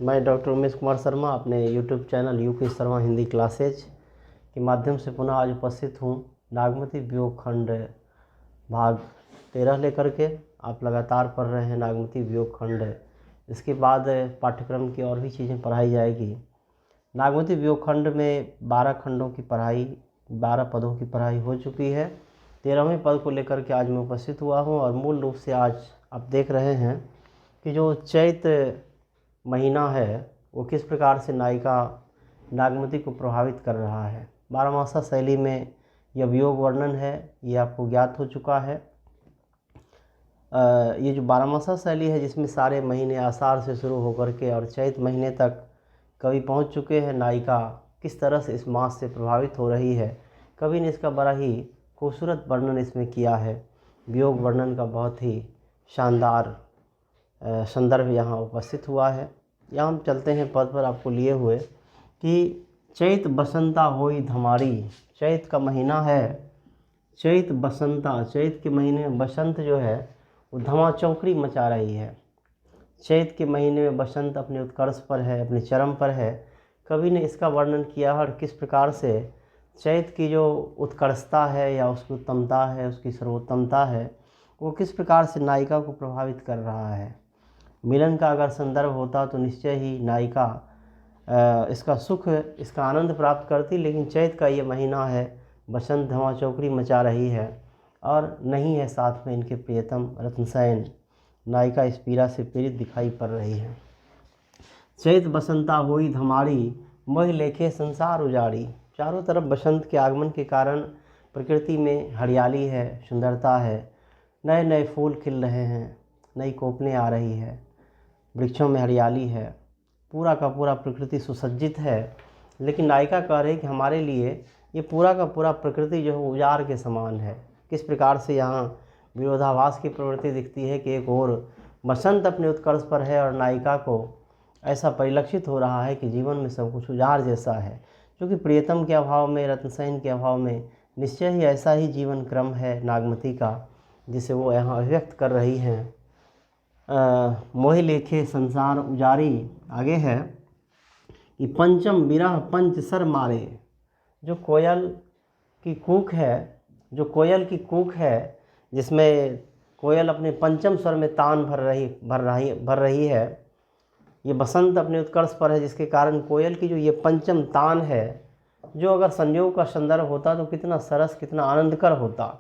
मैं डॉक्टर उमेश कुमार शर्मा अपने YouTube channel UK Sharma Hindi classes के माध्यम से पुनः आज उपस्थित हूँ। नागमती वियोग खंड भाग 13 लेकर के आप लगातार पढ़ रहे हैं नागमती वियोग खंड। इसके बाद पाठ्यक्रम की और भी चीज़ें पढ़ाई जाएगी। नागमती वियोग खंड में 12 खंडों की पढ़ाई, 12 पदों की पढ़ाई हो चुकी है। 13वें पद को लेकर के आज मैं उपस्थित हुआ हूँ और मूल रूप से आज आप देख रहे हैं कि जो चैत महीना है वो किस प्रकार से नायिका नागमती को प्रभावित कर रहा है। बारहमासा शैली में यह वियोग वर्णन है, ये आपको ज्ञात हो चुका है। ये जो बारहमासा शैली है जिसमें सारे महीने आषाढ़ से शुरू होकर के और चैत महीने तक कवि पहुंच चुके हैं। नायिका किस तरह से इस मास से प्रभावित हो रही है, कवि ने इसका बड़ा ही खूबसूरत वर्णन इसमें किया है। वियोग वर्णन का बहुत ही शानदार संदर्भ यहाँ उपस्थित हुआ है। यहाँ हम चलते हैं पद पर आपको लिए हुए कि चैत बसंता होई धमारी। चैत का महीना है, चैत बसंता, चैत के महीने में बसंत जो है वो धमा चौकड़ी मचा रही है। चैत के महीने में बसंत अपने उत्कर्ष पर है, अपने चरम पर है। कवि ने इसका वर्णन किया और किस प्रकार से चैत की जो उत्कर्षता है या उसकी उत्तमता है, उसकी सर्वोत्तमता है, वो किस प्रकार से नायिका को प्रभावित कर रहा है। मिलन का अगर संदर्भ होता तो निश्चय ही नायिका इसका सुख, इसका आनंद प्राप्त करती, लेकिन चैत का ये महीना है, बसंत धमा चौकड़ी मचा रही है और नहीं है साथ में इनके प्रियतम रत्नसेन। नायिका इस पीड़ा से पीड़ित दिखाई पड़ रही है। चैत बसंता होई धमारी, मोह लेखे संसार उजाड़ी। चारों तरफ बसंत के आगमन के कारण प्रकृति में हरियाली है, सुंदरता है, नए नए फूल खिल रहे हैं, नई कोपलें आ रही है, वृक्षों में हरियाली है, पूरा का पूरा प्रकृति सुसज्जित है। लेकिन नायिका कह रही कि हमारे लिए ये पूरा का पूरा प्रकृति जो है उजाड़ के समान है। किस प्रकार से यहाँ विरोधाभास की प्रवृत्ति दिखती है कि एक ओर बसंत अपने उत्कर्ष पर है और नायिका को ऐसा परिलक्षित हो रहा है कि जीवन में सब कुछ उजाड़ जैसा है, क्योंकि प्रियतम के अभाव में, रत्नसेन के अभाव में निश्चय ही ऐसा ही जीवन क्रम है नागमती का, जिसे वो यहाँ अभिव्यक्त कर रही हैं। मोह लेखे संसार उजारी आगे है कि पंचम विरह पंच सर मारे। जो कोयल की कूक है, जो कोयल की कूक है जिसमें कोयल अपने पंचम स्वर में तान भर रही है, ये बसंत अपने उत्कर्ष पर है, जिसके कारण कोयल की जो ये पंचम तान है, जो अगर संयोग का संदर्भ होता तो कितना सरस, कितना आनंदकर होता।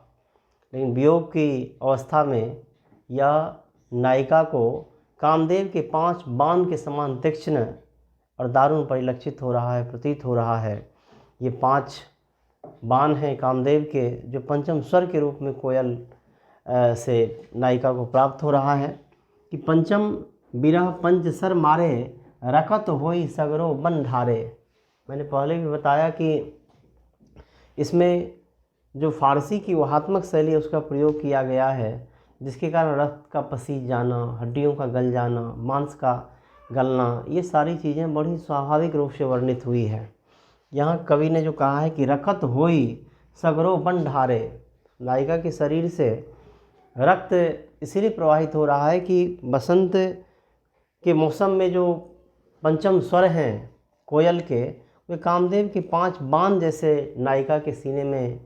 लेकिन वियोग की अवस्था में यह नायिका को कामदेव के 5 बाण के समान तीक्ष्ण और दारुण परिलक्षित हो रहा है, प्रतीत हो रहा है। ये 5 बाण हैं कामदेव के, जो पंचम स्वर के रूप में कोयल से नायिका को प्राप्त हो रहा है कि पंचम बिरह पंच सर मारे, रखत होई सगरो बन ढारे। मैंने पहले भी बताया कि इसमें जो फारसी की वहात्मक शैली है उसका प्रयोग किया गया है, जिसके कारण रक्त का पसीज जाना, हड्डियों का गल जाना, मांस का गलना, ये सारी चीज़ें बड़ी स्वाभाविक रूप से वर्णित हुई है। यहाँ कवि ने जो कहा है कि रखत होई सगरो बन ढारे, नायिका के शरीर से रक्त इसीलिए प्रवाहित हो रहा है कि बसंत के मौसम में जो पंचम स्वर हैं कोयल के, वे कामदेव के 5 बाण जैसे नायिका के सीने में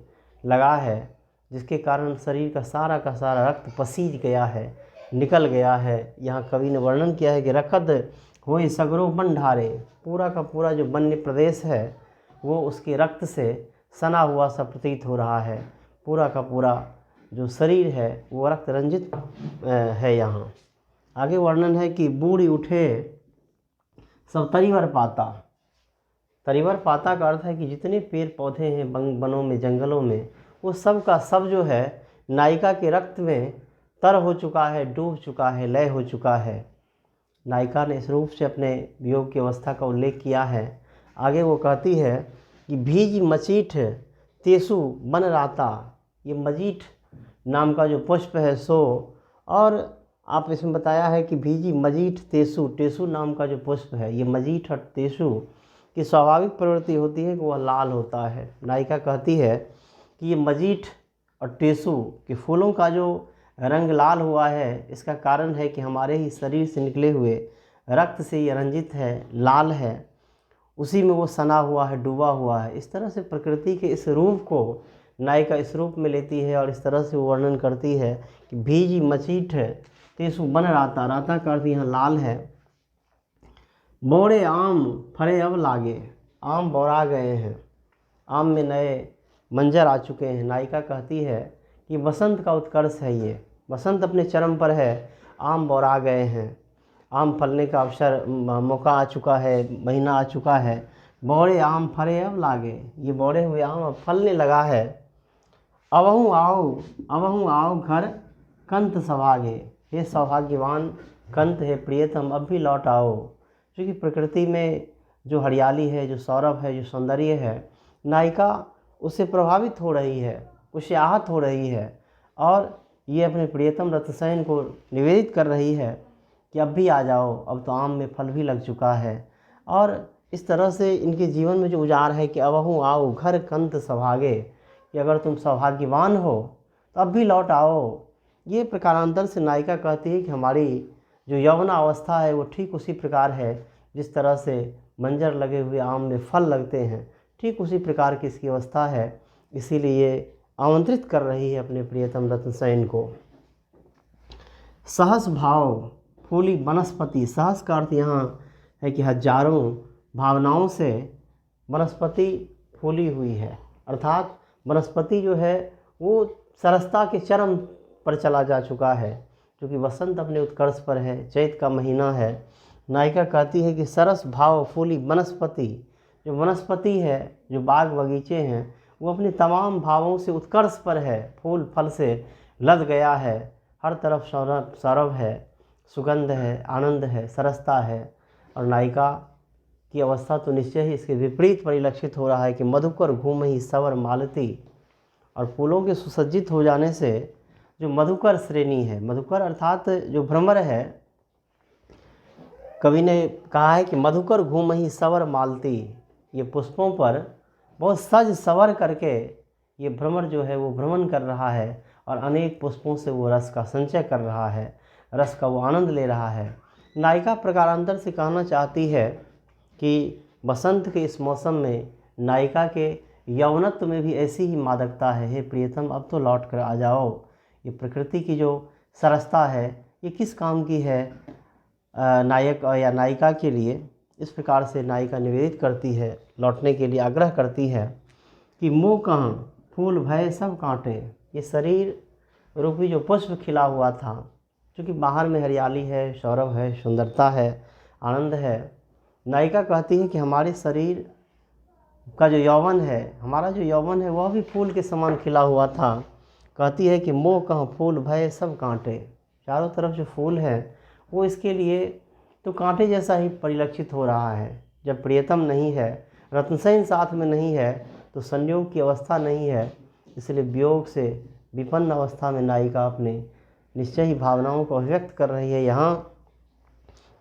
लगा है, जिसके कारण शरीर का सारा रक्त पसीज गया है, निकल गया है। यहाँ कवि ने वर्णन किया है कि रखत होई सगरो बन ढारे, पूरा का पूरा जो वन्य प्रदेश है वो उसके रक्त से सना हुआ सा प्रतीत हो रहा है। पूरा का पूरा जो शरीर है वो रक्त रंजित है। यहाँ आगे वर्णन है कि बूढ़ी उठे सब तरीवर पाता। तरीवर पाता का अर्थ है कि जितने पेड़ पौधे हैं वनों में, जंगलों में, वो सब का सब जो है नायिका के रक्त में तर हो चुका है, डूब चुका है, लय हो चुका है। नायिका ने इस रूप से अपने वियोग की अवस्था का उल्लेख किया है। आगे वो कहती है कि भीज मचीठ तेसु बन राता। ये मजीठ नाम का जो पुष्प है सो, और आप इसमें बताया है कि भीजी मजीठ तेसु, टेसु नाम का जो पुष्प है, ये मजीठ और तेसु की स्वाभाविक प्रवृत्ति होती है कि वह लाल होता है। नायिका कहती है कि ये मजीठ और टेसु के फूलों का जो रंग लाल हुआ है, इसका कारण है कि हमारे ही शरीर से निकले हुए रक्त से ये रंजित है, लाल है, उसी में वो सना हुआ है, डूबा हुआ है। इस तरह से प्रकृति के इस रूप को नायिका इस रूप में लेती है और इस तरह से वो वर्णन करती है कि भीजी मचीठ तेसु बन राता, राता का अर्थ यहाँ लाल है। बोरे आम फरे अब लागे, आम बौरा गए हैं, आम में नए मंजर आ चुके हैं। नायिका कहती है कि बसंत का उत्कर्ष है ये, बसंत अपने चरम पर है, आम बौरा गए हैं, आम फलने का अवसर मौका आ चुका है, महीना आ चुका है। बौरे आम फरे अब लागे, ये बौरे हुए आम अब फलने लगा है। अबहू आओ घर कंत सौभागे, हे सौभाग्यवान कंत है प्रियतम, अब भी लौट आओ। क्योंकि प्रकृति में जो हरियाली है, जो सौरभ है, जो सौंदर्य है, नायिका उससे प्रभावित हो रही है, उससे आहत हो रही है और ये अपने प्रियतम रत्नसेन को निवेदित कर रही है कि अब भी आ जाओ, अब तो आम में फल भी लग चुका है। और इस तरह से इनके जीवन में जो उजाड़ है कि अबहू आओ घर कंत सौभागे, कि अगर तुम सौभाग्यवान हो तो अब भी लौट आओ। ये प्रकारांतर से नायिका कहती है कि हमारी जो यौवना अवस्था है वो ठीक उसी प्रकार है जिस तरह से मंजर लगे हुए आम में फल लगते हैं, ठीक उसी प्रकार की इसकी अवस्था है। इसीलिए आमंत्रित कर रही है अपने प्रियतम रत्नसेन को। सहस भाव फूली वनस्पति, सहस का अर्थ यहाँ है कि हजारों भावनाओं से वनस्पति फूली हुई है, अर्थात वनस्पति जो है वो सरसता के चरम पर चला जा चुका है, क्योंकि वसंत अपने उत्कर्ष पर है, चैत का महीना है। नायिका कहती है कि सरस भाव फूली वनस्पति, जो वनस्पति है, जो बाग बगीचे हैं, वो अपने तमाम भावों से उत्कर्ष पर है, फूल फल से लद गया है, हर तरफ सौरभ है, सुगंध है, आनंद है, सरसता है। और नायिका की अवस्था तो निश्चय ही इसके विपरीत परिलक्षित हो रहा है कि मधुकर घूम ही सवर मालती, और फूलों के सुसज्जित हो जाने से जो मधुकर श्रेणी है, मधुकर अर्थात जो भ्रमर है, कवि ने कहा है कि मधुकर घूम ही सवर मालती, ये पुष्पों पर बहुत सज सवर करके ये भ्रमर जो है वो भ्रमण कर रहा है और अनेक पुष्पों से वो रस का संचय कर रहा है, रस का वो आनंद ले रहा है। नायिका प्रकारांतर से कहना चाहती है कि बसंत के इस मौसम में नायिका के यौवनत्व में भी ऐसी ही मादकता है। हे प्रियतम अब तो लौट कर आ जाओ। ये प्रकृति की जो सरसता है ये किस काम की है नायक या नायिका के लिए। इस प्रकार से नायिका निवेदित करती है, लौटने के लिए आग्रह करती है कि मोह कहाँ फूल भय सब कांटे, ये शरीर रूपी जो पुष्प खिला हुआ था, क्योंकि बाहर में हरियाली है, सौरभ है, सुंदरता है, आनंद है। नायिका कहती है कि हमारे शरीर का जो यौवन है, हमारा जो यौवन है वह भी फूल के समान खिला हुआ था। कहती है कि मोह कहाँ फूल भय सब कांटे, चारों तरफ जो फूल है वो इसके लिए तो कांटे जैसा ही परिलक्षित हो रहा है। जब प्रियतम नहीं है, रत्नसेन साथ में नहीं है, तो संयोग की अवस्था नहीं है, इसलिए वियोग से विपन्न अवस्था में नायिका अपने निश्चय ही भावनाओं को अभिव्यक्त कर रही है यहाँ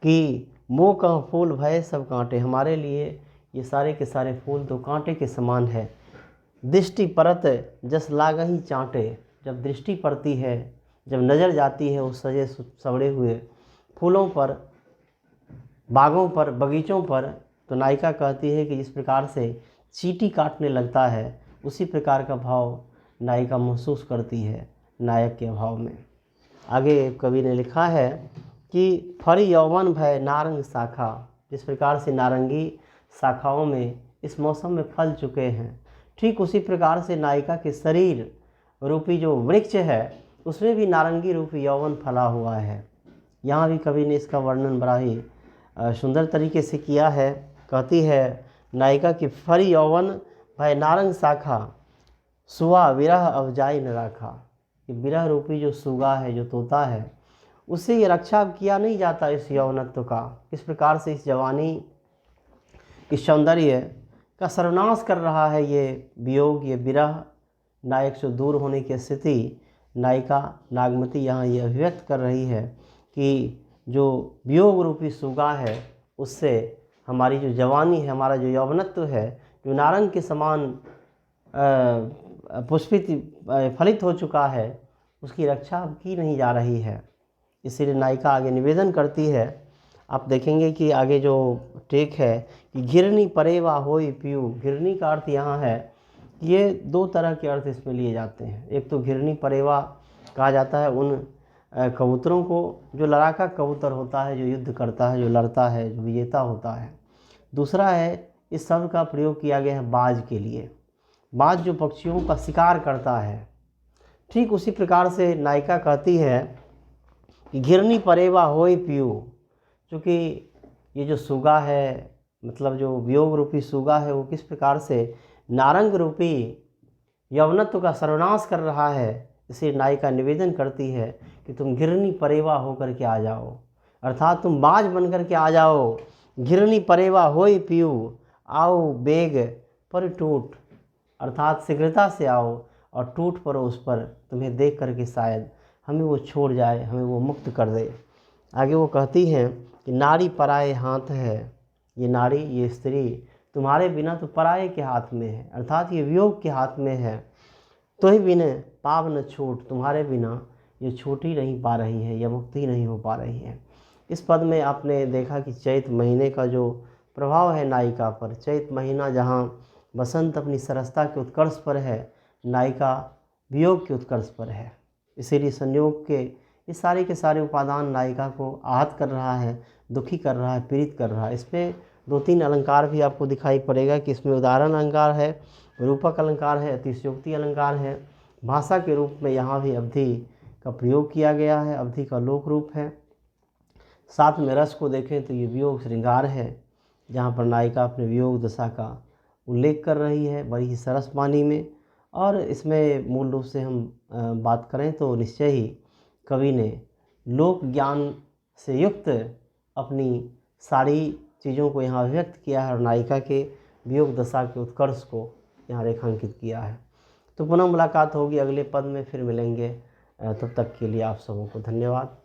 कि मोह कहाँ फूल भय सब कांटे, हमारे लिए ये सारे के सारे फूल तो कांटे के समान है। दृष्टि परत जस लागहि चांटे, जब दृष्टि पड़ती है, जब नज़र जाती है उस सजे सवरे हुए फूलों पर, बागों पर, बगीचों पर, तो नायिका कहती है कि जिस प्रकार से चींटी काटने लगता है उसी प्रकार का भाव नायिका महसूस करती है नायक के अभाव में। आगे कवि ने लिखा है कि फरी यौवन भय नारंग शाखा, जिस प्रकार से नारंगी शाखाओं में इस मौसम में फल चुके हैं, ठीक उसी प्रकार से नायिका के शरीर रूपी जो वृक्ष है उसमें भी नारंगी रूपी यौवन फला हुआ है। यहाँ भी कवि ने इसका वर्णन बड़ा ही सुंदर तरीके से किया है। कहती है नायिका की फरी यौवन भय नारंग शाखा, सुआ विरह अवजाई न राखा, ये विरह रूपी जो सुगा है, जो तोता है, उससे ये रक्षा किया नहीं जाता इस यौवनत्व का। किस प्रकार से इस जवानी, इस सौंदर्य का सर्वनाश कर रहा है ये वियोग, ये विरह, नायक से दूर होने की स्थिति नायिका नागमती यहाँ ये अभिव्यक्त कर रही है कि जो वियोग रूपी सुगा है उससे हमारी जो जवानी है, हमारा जो यौवनत्व है, जो नारंग के समान पुष्पित फलित हो चुका है, उसकी रक्षा अब की नहीं जा रही है। इसीलिए नायिका आगे निवेदन करती है, आप देखेंगे कि आगे जो टेक है कि घिरनी परेवा होई पीऊ। घिरनी का अर्थ यहाँ है, ये दो तरह के अर्थ इसमें लिए जाते हैं। एक तो घिरनी परेवा कहा जाता है उन कबूतरों को जो लड़ाका कबूतर होता है, जो युद्ध करता है, जो लड़ता है, जो विजेता होता है। दूसरा है, इस शब्द का प्रयोग किया गया है बाज के लिए। बाज जो पक्षियों का शिकार करता है। ठीक उसी प्रकार से नायिका कहती है कि घिरनी परेवा होई पीऊ, क्योंकि ये जो सुगा है, मतलब जो वियोग रूपी सुगा है, वो किस प्रकार से नारंग रूपी यवनत्व का सर्वनाश कर रहा है। इसे नायिका निवेदन करती है कि तुम घिरनी परेवा होकर के आ जाओ, अर्थात तुम बाज बन कर के आ जाओ। घिरनी परेवा होई पीऊ, आओ बेग पर टूट, अर्थात शीघ्रता से आओ और टूट पड़ो उस पर, तुम्हें देख करके शायद हमें वो छोड़ जाए, हमें वो मुक्त कर दे। आगे वो कहती हैं कि नारी पराये हाथ है। ये नारी, ये स्त्री तुम्हारे बिना तो पराये के हाथ में है, अर्थात ये वियोग के हाथ में है। तो ही बिना पाव न छूट, तुम्हारे बिना ये छूट ही नहीं पा रही है, यह मुक्ति नहीं हो पा रही है। इस पद में आपने देखा कि चैत महीने का जो प्रभाव है नायिका पर, चैत महीना जहाँ बसंत अपनी सरसता के उत्कर्ष पर है, नायिका वियोग के उत्कर्ष पर है। इसीलिए संयोग के ये सारे के सारे उपादान नायिका को आहत कर रहा है, दुखी कर रहा है, पीड़ित कर रहा है। इसमें दो तीन अलंकार भी आपको दिखाई पड़ेगा कि इसमें उदाहरण अलंकार है, रूपक अलंकार है, अतिशयोक्ति अलंकार है। भाषा के रूप में यहाँ भी अवधि का प्रयोग किया गया है, अवधि का लोक रूप है। साथ में रस को देखें तो ये वियोग श्रृंगार है, जहाँ पर नायिका अपने वियोग दशा का उल्लेख कर रही है बड़ी ही सरस वाणी में। और इसमें मूल रूप से हम बात करें तो निश्चय ही कवि ने लोक ज्ञान से युक्त अपनी सारी चीज़ों को यहाँ व्यक्त किया है और नायिका के वियोग दशा के उत्कर्ष को यहाँ रेखांकित किया है। तो पुनः मुलाकात होगी अगले पद में, फिर मिलेंगे। तब तक के लिए आप सबों को धन्यवाद।